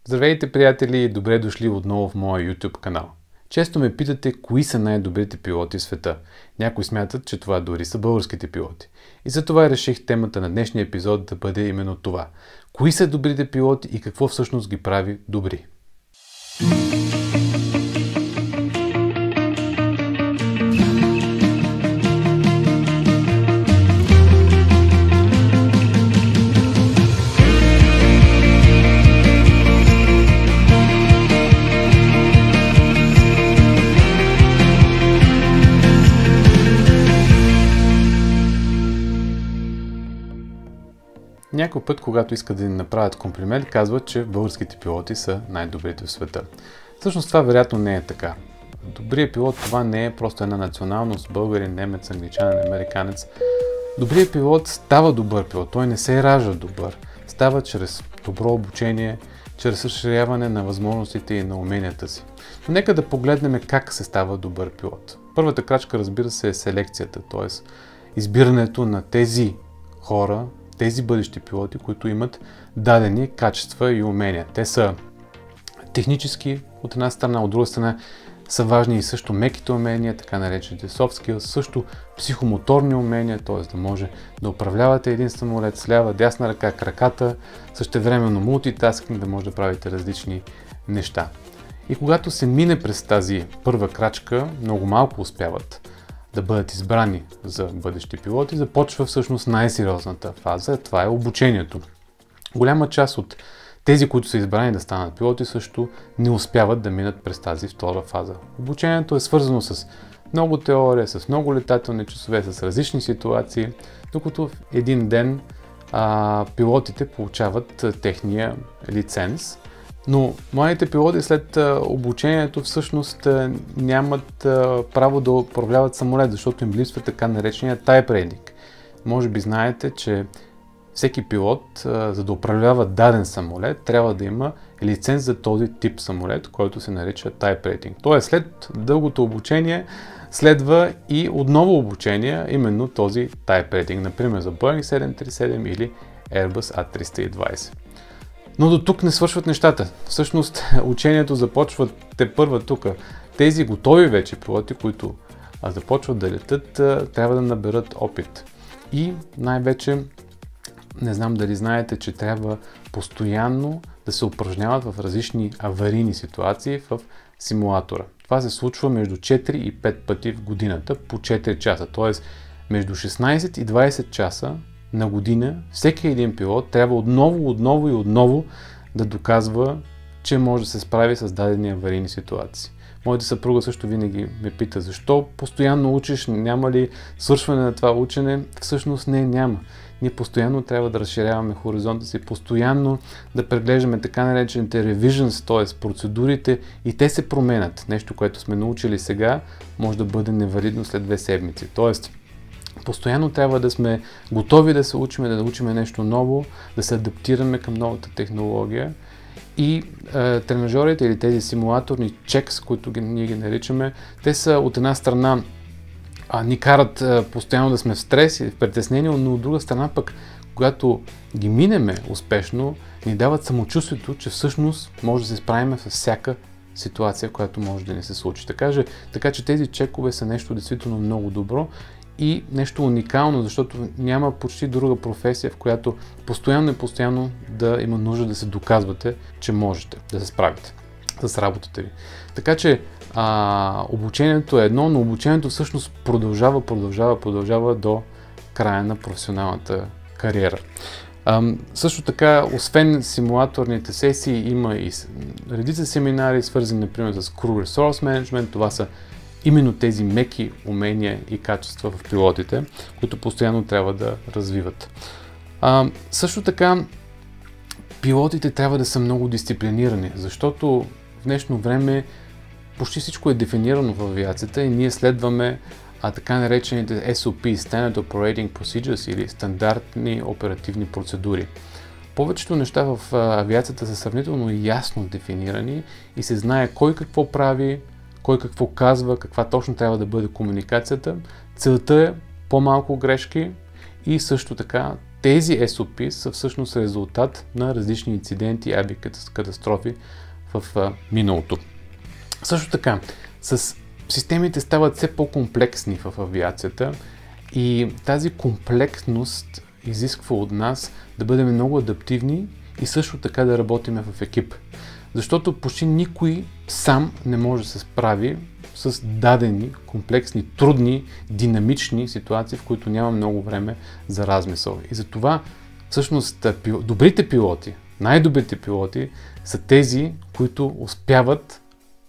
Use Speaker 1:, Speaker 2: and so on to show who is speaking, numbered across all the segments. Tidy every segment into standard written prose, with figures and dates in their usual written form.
Speaker 1: Здравейте, приятели, добре дошли отново в моя YouTube канал. Често ме питате кои са най-добрите пилоти в света. Някои смятат, че това дори са българските пилоти. И затова реших темата на днешния епизод да бъде именно това. Кои са добрите пилоти и какво всъщност ги прави добри? Някой път, когато искат да ни направят комплимент, казват, че българските пилоти са най-добрите в света. Всъщност това вероятно не е така. Добрият пилот това не е просто една националност, българин, немец, англичанин, американец. Добрият пилот става добър пилот, той не се ражда добър. Става чрез добро обучение, чрез разширяване на възможностите и на уменията си. Но нека да погледнем как се става добър пилот. Първата крачка, разбира се, е селекцията, т.е. избирането на тези хора, тези бъдещи пилоти, които имат дадени качества и умения. Те са технически от една страна, от друга страна са важни и също меките умения, така наречените soft skills, също психомоторни умения, т.е. да може да управлявате един самолет с лява, дясна ръка, краката, същевременно мултитаскинг, да може да правите различни неща. И когато се мине през тази първа крачка, много малко успяват да бъдат избрани за бъдещи пилоти, започва всъщност най-сериозната фаза. Това е обучението. Голяма част от тези, които са избрани да станат пилоти, също не успяват да минат през тази втора фаза. Обучението е свързано с много теория, с много летателни часове, с различни ситуации, докато в един ден пилотите получават техния лиценз. Но младите пилоти след обучението всъщност нямат право да управляват самолет, защото им липсва така наречения type rating. Може би знаете, че всеки пилот, за да управлява даден самолет, трябва да има лиценз за този тип самолет, който се нарича type rating. Тоест след дългото обучение следва и отново обучение, именно този type rating, например за Boeing 737 или Airbus A320. Но до тук не свършват нещата. Всъщност учението започва тепърва тук. Тези готови вече пилоти, които започват да летят, трябва да наберат опит. И най-вече, не знам дали знаете, че трябва постоянно да се упражняват в различни аварийни ситуации в симулатора. Това се случва между 4 и 5 пъти в годината по 4 часа. Т.е. между 16 и 20 часа на година всеки един пилот трябва отново да доказва, че може да се справи с дадени аварийни ситуации. Моята съпруга също винаги ме пита, защо постоянно учиш, няма ли свършване на това учене? Всъщност няма. Ние постоянно трябва да разширяваме хоризонта си, постоянно да преглеждаме така наречените revisions, т.е. процедурите, и те се променят. Нещо, което сме научили сега, може да бъде невалидно след 2 седмици. Тоест, постоянно трябва да сме готови да се учим, да научим нещо ново, да се адаптираме към новата технология. И тренажерите или тези симулаторни чекс, които ние ги наричаме, те са от една страна ни карат постоянно да сме в стрес и в притеснение, но от друга страна пък, когато ги минеме успешно, ни дават самочувствието, че всъщност може да се справим с всяка ситуация, която може да ни се случи. Така че тези чекове са нещо действително много добро и нещо уникално, защото няма почти друга професия, в която постоянно да има нужда да се доказвате, че можете да се справите с работата ви. Така че обучението е едно, но обучението всъщност продължава до края на професионалната кариера. Също така, освен симулаторните сесии, има и редица семинари, свързани например с Crew Resource Management. Това са именно тези меки умения и качества в пилотите, които постоянно трябва да развиват. Също така, пилотите трябва да са много дисциплинирани, защото в днешно време почти всичко е дефинирано в авиацията и ние следваме така наречените SOP, Standard Operating Procedures, или стандартни оперативни процедури. Повечето неща в авиацията са сравнително ясно дефинирани и се знае кой какво прави, кой какво казва, каква точно трябва да бъде комуникацията. Целта е по-малко грешки и също така тези SOP са всъщност резултат на различни инциденти и авиакатастрофи в миналото. Също така, системите стават все по-комплексни в авиацията и тази комплексност изисква от нас да бъдем много адаптивни и също така да работим в екип. Защото почти никой сам не може да се справи с дадени, комплексни, трудни, динамични ситуации, в които няма много време за размисъл. И затова всъщност добрите пилоти, най-добрите пилоти са тези, които успяват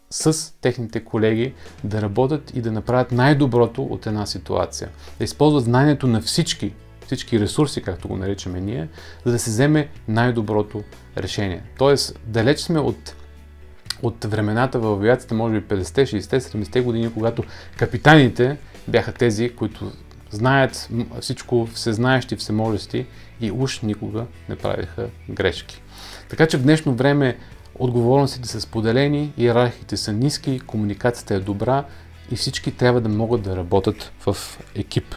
Speaker 1: с техните колеги да работят и да направят най-доброто от една ситуация. Да използват знанието на всички ресурси, както го наричаме ние, за да се вземе най-доброто решение. Тоест, далеч сме от времената в авиацията, може би 50-те, 60-те, 70-те години, когато капитаните бяха тези, които знаят всичко, всезнаещи, всеможести и уж никога не правиха грешки. Така че в днешно време отговорностите са споделени, иерархиите са ниски, комуникацията е добра и всички трябва да могат да работят в екип.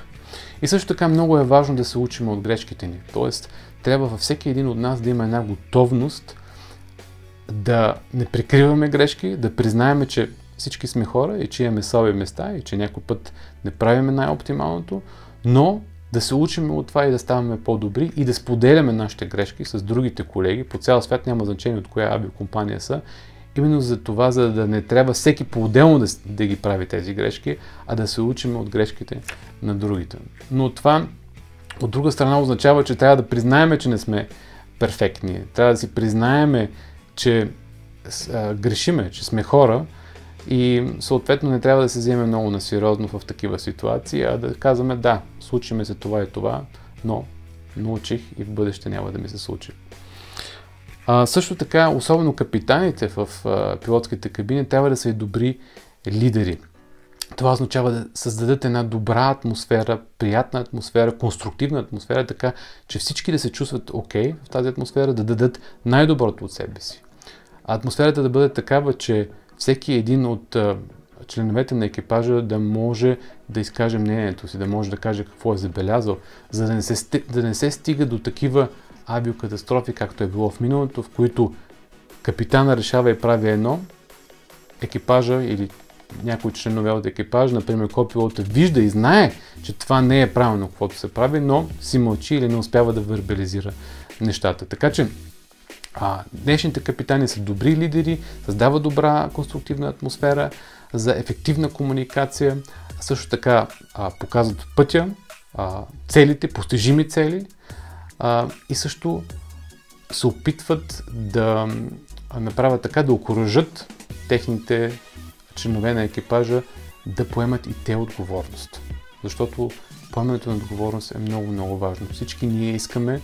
Speaker 1: И също така много е важно да се учим от грешките ни. Тоест, трябва във всеки един от нас да има една готовност да не прикриваме грешки, да признаем, че всички сме хора и че имаме слаби места и че някой път не правиме най-оптималното, но да се учим от това и да ставаме по-добри и да споделяме нашите грешки с другите колеги. По цял свят няма значение от коя авиокомпания са. Именно за това, за да не трябва всеки по-отделно да ги прави тези грешки, а да се учим от грешките на другите. Но това от друга страна означава, че трябва да признаем, че не сме перфектни. Трябва да си признаем, че грешиме, че сме хора и съответно не трябва да се вземе много насериозно в такива ситуации, а да казваме да, случи се това и това, но научих и в бъдеще няма да ми се случи. Също така, особено капитаните в пилотските кабини трябва да са и добри лидери. Това означава да създадат една добра атмосфера, приятна атмосфера, конструктивна атмосфера, така че всички да се чувстват окей в тази атмосфера, да дадат най-доброто от себе си. Атмосферата да бъде такава, че всеки един от членовете на екипажа да може да изкаже мнението си, да може да каже какво е забелязал, за да не се стига до такива авиокатастрофи, както е било в миналото, в които капитана решава и прави едно, екипажа или някой членове от екипажа, например копилота, вижда и знае, че това не е правилно, каквото се прави, но си мълчи или не успява да вербализира нещата. Така че днешните капитани са добри лидери, създават добра конструктивна атмосфера за ефективна комуникация, също така показват пътя, целите, постижими цели и също се опитват да направят така, да окуражат техните членове на екипажа да поемат и те отговорност. Защото поемането на отговорност е много, много важно. Всички ние искаме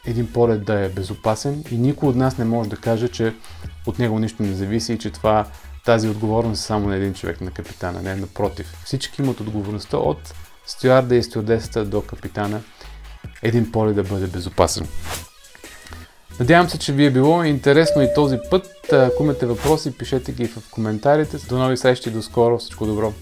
Speaker 1: един полет да е безопасен и никой от нас не може да каже, че от него нищо не зависи и че тази отговорност е само на един човек, на капитана. Не, напротив. Всички имат отговорността от стюарда и стюардесата до капитана един полет да бъде безопасен. Надявам се, че ви е било интересно и този път. Ако имате въпроси, пишете ги в коментарите. До нови срещи, до скоро, всичко добро!